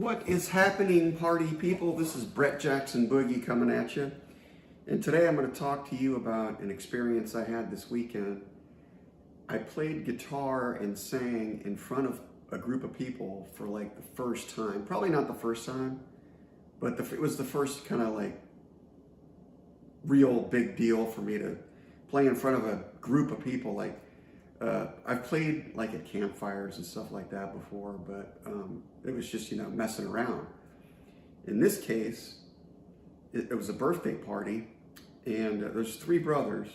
What is happening, party people? This is Brett Jackson Boogie coming at you. And today I'm going to talk to you about an experience I had this weekend. I played guitar and sang in front of a group of people for like the first time. Probably not the first time, but it was the first kind of like real big deal for me to play in front of a group of people. I've played like at campfires and stuff like that before, but it was just, messing around. In this case, it was a birthday party, and there's three brothers.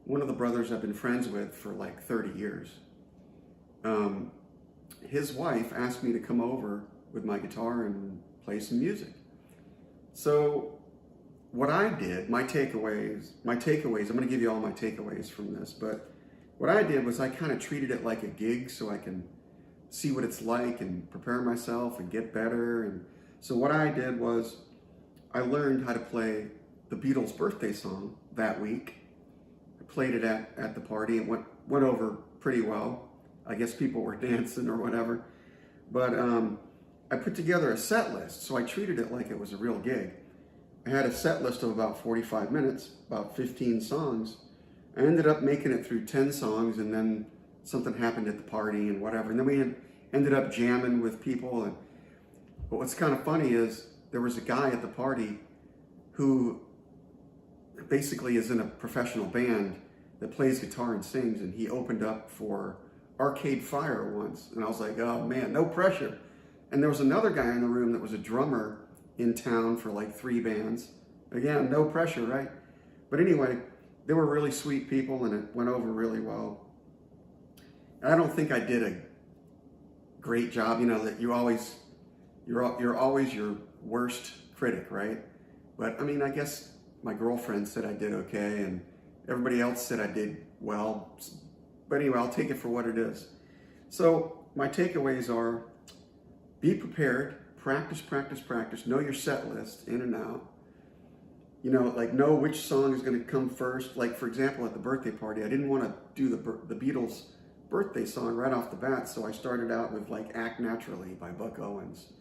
One of the brothers I've been friends with for like 30 years. His wife asked me to come over with my guitar and play some music. So what I did, my takeaways, I'm going to give you all my takeaways from this, but what I did was I kind of treated it like a gig so I can see what it's like and prepare myself and get better. And so what I did was I learned how to play the Beatles' birthday song that week. I played it at the party. It went over pretty well. I guess people were dancing or whatever. But I put together a set list, so I treated it like it was a real gig. I had a set list of about 45 minutes, about 15 songs. I ended up making it through 10 songs, and then something happened at the party and whatever. And then we ended up jamming with people. But what's kind of funny is there was a guy at the party who basically is in a professional band that plays guitar and sings, and he opened up for Arcade Fire once. And I was like, oh man, no pressure. And there was another guy in the room that was a drummer in town for like 3 bands. Again, no pressure, right? But anyway, they were really sweet people, and it went over really well. And I don't think I did a great job. That you're always your worst critic, right? But I mean, I guess my girlfriend said I did okay, and everybody else said I did well. But anyway, I'll take it for what it is. So my takeaways are: be prepared, practice, know your set list in and out. Know which song is going to come first. Like, for example, at the birthday party, I didn't want to do the Beatles' birthday song right off the bat, so I started out with like Act Naturally by Buck Owens.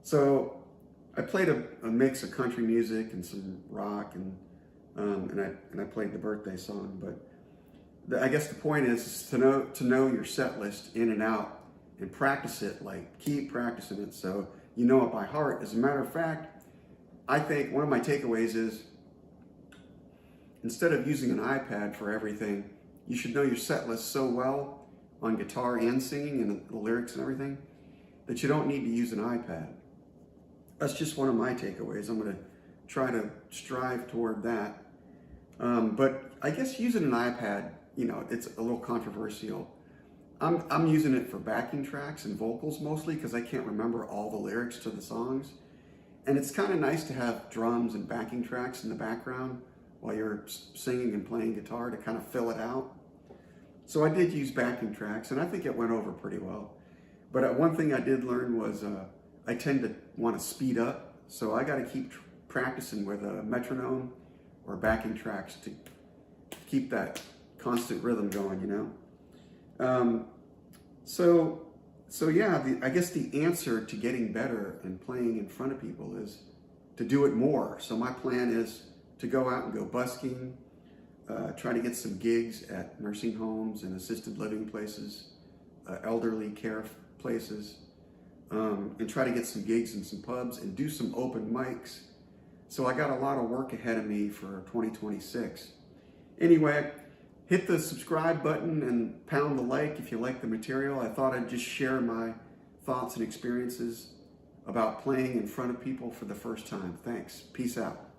So I played a mix of country music and some rock, and I played the birthday song. But I guess the point is to know your set list in and out and practice it. Like, keep practicing it so you know it by heart. As a matter of fact, I think one of my takeaways is, instead of using an iPad for everything, you should know your set list so well on guitar and singing and the lyrics and everything that you don't need to use an iPad. That's just one of my takeaways. I'm going to try to strive toward that. But I guess using an iPad, it's a little controversial. I'm using it for backing tracks and vocals mostly because I can't remember all the lyrics to the songs. And it's kind of nice to have drums and backing tracks in the background while you're singing and playing guitar to kind of fill it out. So I did use backing tracks, and I think it went over pretty well. But one thing I did learn was I tend to want to speed up, so I got to keep practicing with a metronome or backing tracks to keep that constant rhythm going, So yeah, I guess the answer to getting better and playing in front of people is to do it more. So my plan is to go out and go busking, try to get some gigs at nursing homes and assisted living places, elderly care places, and try to get some gigs in some pubs and do some open mics. So I got a lot of work ahead of me for 2026. Anyway, hit the subscribe button and pound the like if you like the material. I thought I'd just share my thoughts and experiences about playing in front of people for the first time. Thanks. Peace out.